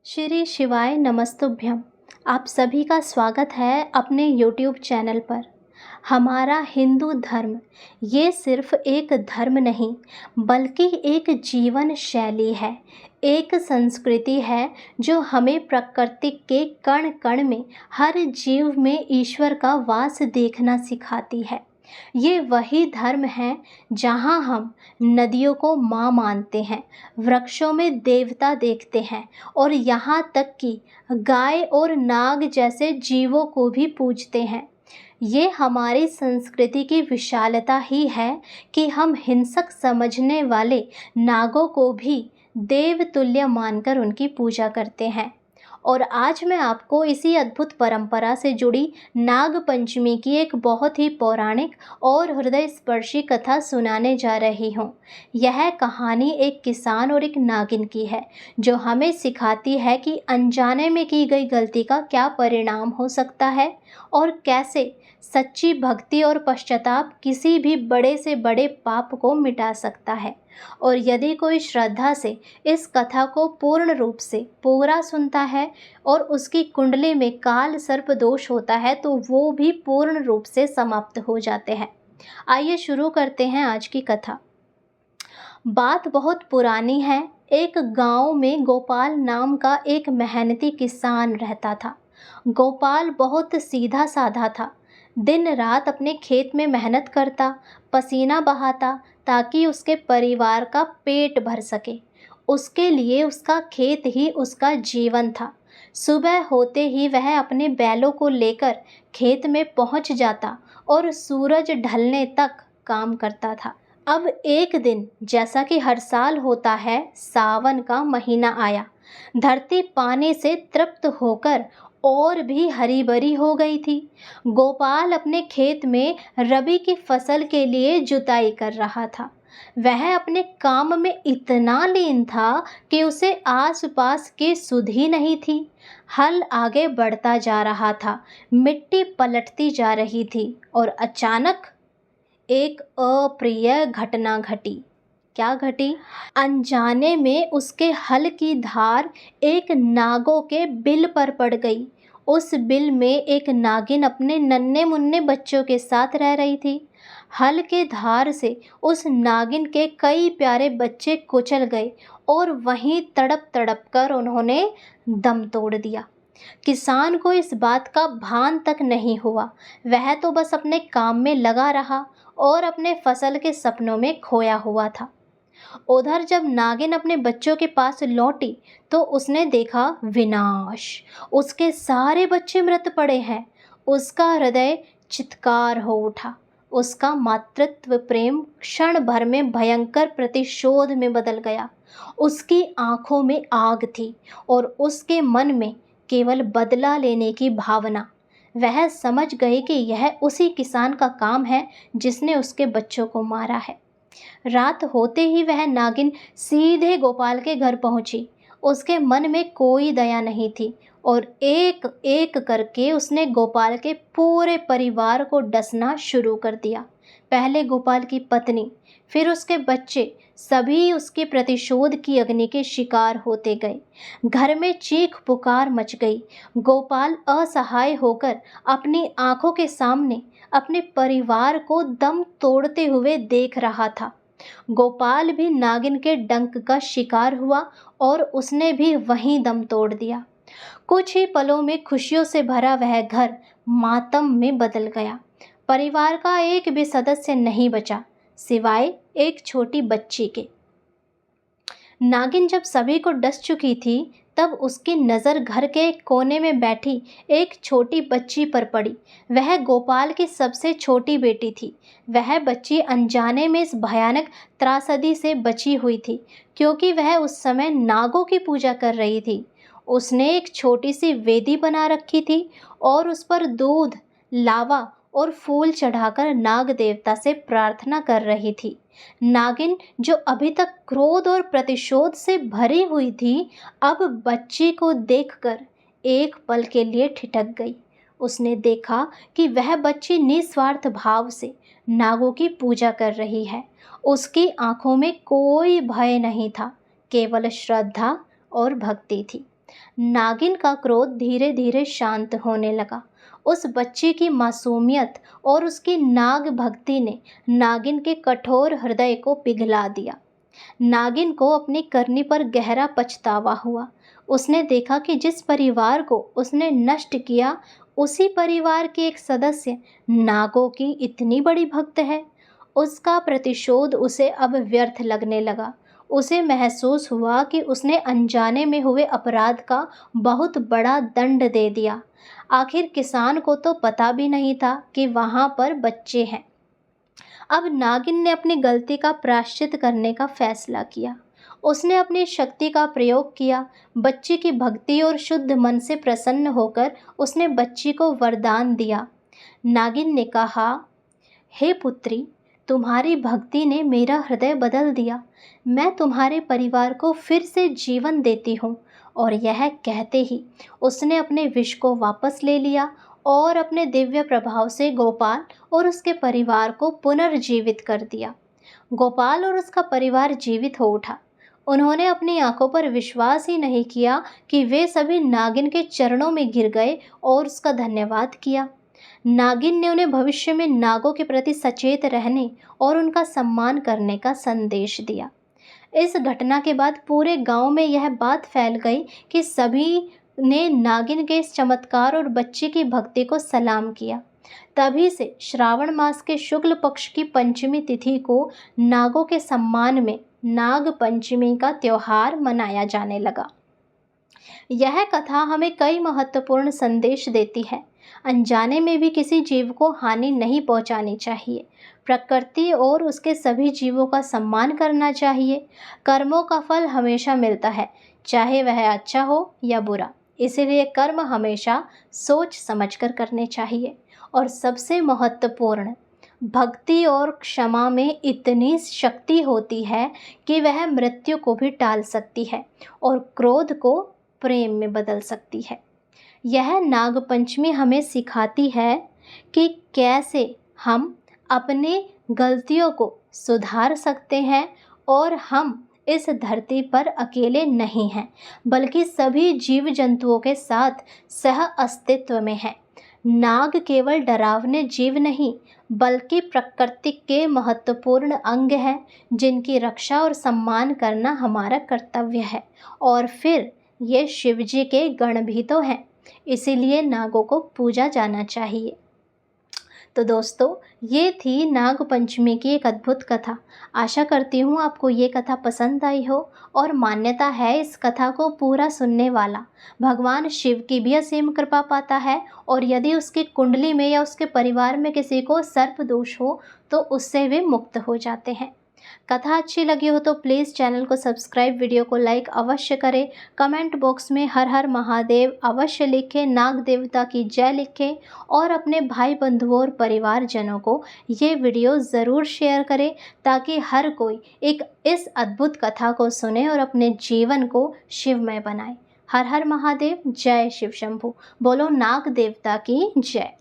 श्री शिवाय नमस्तुभ्यम। आप सभी का स्वागत है अपने YouTube चैनल पर। हमारा हिंदू धर्म ये सिर्फ एक धर्म नहीं बल्कि एक जीवन शैली है, एक संस्कृति है जो हमें प्रकृति के कण कण में, हर जीव में ईश्वर का वास देखना सिखाती है। ये वही धर्म है जहाँ हम नदियों को माँ मानते हैं, वृक्षों में देवता देखते हैं और यहाँ तक कि गाय और नाग जैसे जीवों को भी पूजते हैं। ये हमारी संस्कृति की विशालता ही है कि हम हिंसक समझने वाले नागों को भी देव तुल्य मानकर उनकी पूजा करते हैं। और आज मैं आपको इसी अद्भुत परंपरा से जुड़ी नाग पंचमी की एक बहुत ही पौराणिक और हृदय स्पर्शी कथा सुनाने जा रही हूँ। यह कहानी एक किसान और एक नागिन की है, जो हमें सिखाती है कि अनजाने में की गई गलती का क्या परिणाम हो सकता है और कैसे सच्ची भक्ति और पश्चाताप किसी भी बड़े से बड़े पाप को मिटा सकता है। और यदि कोई श्रद्धा से इस कथा को पूर्ण रूप से पूरा सुनता है और उसकी कुंडली में काल सर्प दोष होता है तो वो भी पूर्ण रूप से समाप्त हो जाते हैं। आइए शुरू करते हैं आज की कथा। बात बहुत पुरानी है। एक गांव में गोपाल नाम का एक मेहनती किसान रहता था। गोपाल बहुत सीधा साधा था। दिन रात अपने खेत में मेहनत करता, पसीना बहाता ताकि उसके परिवार का पेट भर सके। उसके लिए उसका खेत ही उसका जीवन था। सुबह होते ही वह अपने बैलों को लेकर खेत में पहुंच जाता और सूरज ढलने तक काम करता था। अब एक दिन, जैसा कि हर साल होता है, सावन का महीना आया। धरती पानी से तृप्त होकर और भी हरी भरी हो गई थी। गोपाल अपने खेत में रबी की फसल के लिए जुताई कर रहा था। वह अपने काम में इतना लीन था कि उसे आसपास की सुध ही नहीं थी। हल आगे बढ़ता जा रहा था, मिट्टी पलटती जा रही थी और अचानक एक अप्रिय घटना घटी। क्या घटी? अनजाने में उसके हल की धार एक नागों के बिल पर पड़ गई। उस बिल में एक नागिन अपने नन्हे मुन्ने बच्चों के साथ रह रही थी। हल के धार से उस नागिन के कई प्यारे बच्चे कुचल गए और वहीं तड़प तड़प कर उन्होंने दम तोड़ दिया। किसान को इस बात का भान तक नहीं हुआ। वह तो बस अपने काम में लगा रहा और अपने फसल के सपनों में खोया हुआ था। उधर जब नागिन अपने बच्चों के पास लौटी तो उसने देखा विनाश। उसके सारे बच्चे मृत पड़े हैं। उसका हृदय चित्कार हो उठा। उसका मातृत्व प्रेम क्षण भर में भयंकर प्रतिशोध में बदल गया। उसकी आंखों में आग थी और उसके मन में केवल बदला लेने की भावना। वह समझ गए कि यह उसी किसान का काम है जिसने उसके बच्चों को मारा है। रात होते ही वह नागिन सीधे गोपाल के घर पहुंची। उसके मन में कोई दया नहीं थी और एक एक करके उसने गोपाल के पूरे परिवार को डसना शुरू कर दिया। पहले गोपाल की पत्नी, फिर उसके बच्चे, सभी उसके प्रतिशोध की अग्नि के शिकार होते गए। घर में चीख पुकार मच गई। गोपाल असहाय होकर अपनी आंखों के सामने अपने परिवार को दम तोड़ते हुए देख रहा था। गोपाल भी नागिन के डंक का शिकार हुआ और उसने भी वहीं दम तोड़ दिया। कुछ ही पलों में खुशियों से भरा वह घर मातम में बदल गया। परिवार का एक भी सदस्य नहीं बचा सिवाय एक छोटी बच्ची के। नागिन जब सभी को डस चुकी थी तब उसकी नज़र घर के एक कोने में बैठी एक छोटी बच्ची पर पड़ी। वह गोपाल की सबसे छोटी बेटी थी। वह बच्ची अनजाने में इस भयानक त्रासदी से बची हुई थी क्योंकि वह उस समय नागों की पूजा कर रही थी। उसने एक छोटी सी वेदी बना रखी थी और उस पर दूध, लावा और फूल चढ़ाकर नाग देवता से प्रार्थना कर रही थी। नागिन, जो अभी तक क्रोध और प्रतिशोध से भरी हुई थी, अब बच्ची को देखकर एक पल के लिए ठिठक गई। उसने देखा कि वह बच्ची निस्वार्थ भाव से नागों की पूजा कर रही है। उसकी आंखों में कोई भय नहीं था, केवल श्रद्धा और भक्ति थी। नागिन का क्रोध धीरे धीरे शांत होने लगा। उस बच्चे की मासूमियत और उसकी नाग भक्ति ने नागिन के कठोर हृदय को पिघला दिया। नागिन को अपनी करनी पर गहरा पछतावा हुआ। उसने देखा कि जिस परिवार को उसने नष्ट किया, उसी परिवार के एक सदस्य नागों की इतनी बड़ी भक्त है। उसका प्रतिशोध उसे अब व्यर्थ लगने लगा। उसे महसूस हुआ कि उसने अनजाने में हुए अपराध का बहुत बड़ा दंड दे दिया। आखिर किसान को तो पता भी नहीं था कि वहाँ पर बच्चे हैं। अब नागिन ने अपनी गलती का प्रायश्चित करने का फैसला किया। उसने अपनी शक्ति का प्रयोग किया। बच्ची की भक्ति और शुद्ध मन से प्रसन्न होकर उसने बच्ची को वरदान दिया। नागिन ने कहा, हे पुत्री, तुम्हारी भक्ति ने मेरा हृदय बदल दिया। मैं तुम्हारे परिवार को फिर से जीवन देती हूँ। और यह कहते ही उसने अपने विष को वापस ले लिया और अपने दिव्य प्रभाव से गोपाल और उसके परिवार को पुनर्जीवित कर दिया। गोपाल और उसका परिवार जीवित हो उठा। उन्होंने अपनी आंखों पर विश्वास ही नहीं किया कि वे सभी नागिन के चरणों में गिर गए और उसका धन्यवाद किया। नागिन ने उन्हें भविष्य में नागों के प्रति सचेत रहने और उनका सम्मान करने का संदेश दिया। इस घटना के बाद पूरे गांव में यह बात फैल गई कि सभी ने नागिन के इस चमत्कार और बच्चे की भक्ति को सलाम किया। तभी से श्रावण मास के शुक्ल पक्ष की पंचमी तिथि को नागों के सम्मान में नाग पंचमी का त्योहार मनाया जाने लगा। यह कथा हमें कई महत्वपूर्ण संदेश देती है। अनजाने में भी किसी जीव को हानि नहीं पहुंचानी चाहिए। प्रकृति और उसके सभी जीवों का सम्मान करना चाहिए। कर्मों का फल हमेशा मिलता है, चाहे वह अच्छा हो या बुरा। इसलिए कर्म हमेशा सोच समझकर करने चाहिए। और सबसे महत्वपूर्ण, भक्ति और क्षमा में इतनी शक्ति होती है कि वह मृत्यु को भी टाल सकती है और क्रोध को प्रेम में बदल सकती है। यह नागपंचमी हमें सिखाती है कि कैसे हम अपने गलतियों को सुधार सकते हैं और हम इस धरती पर अकेले नहीं हैं, बल्कि सभी जीव जंतुओं के साथ सह अस्तित्व में हैं। नाग केवल डरावने जीव नहीं, बल्कि प्रकृति के महत्वपूर्ण अंग हैं, जिनकी रक्षा और सम्मान करना हमारा कर्तव्य है। और फिर ये शिव जी के गण भी तो हैं, इसीलिए नागों को पूजा जाना चाहिए। तो दोस्तों, ये थी नाग पंचमी की एक अद्भुत कथा। आशा करती हूँ आपको ये कथा पसंद आई हो। और मान्यता है इस कथा को पूरा सुनने वाला भगवान शिव की भी असीम कृपा पाता है। और यदि उसकी कुंडली में या उसके परिवार में किसी को सर्प दोष हो तो उससे वे मुक्त हो जाते हैं। कथा अच्छी लगी हो तो प्लीज़ चैनल को सब्सक्राइब, वीडियो को लाइक अवश्य करें। कमेंट बॉक्स में हर हर महादेव अवश्य लिखें, नाग देवता की जय लिखें और अपने भाई बंधुओं और परिवारजनों को ये वीडियो ज़रूर शेयर करें, ताकि हर कोई इस अद्भुत कथा को सुने और अपने जीवन को शिवमय बनाए। हर हर महादेव, जय शिव शंभू। बोलो नाग देवता की जय।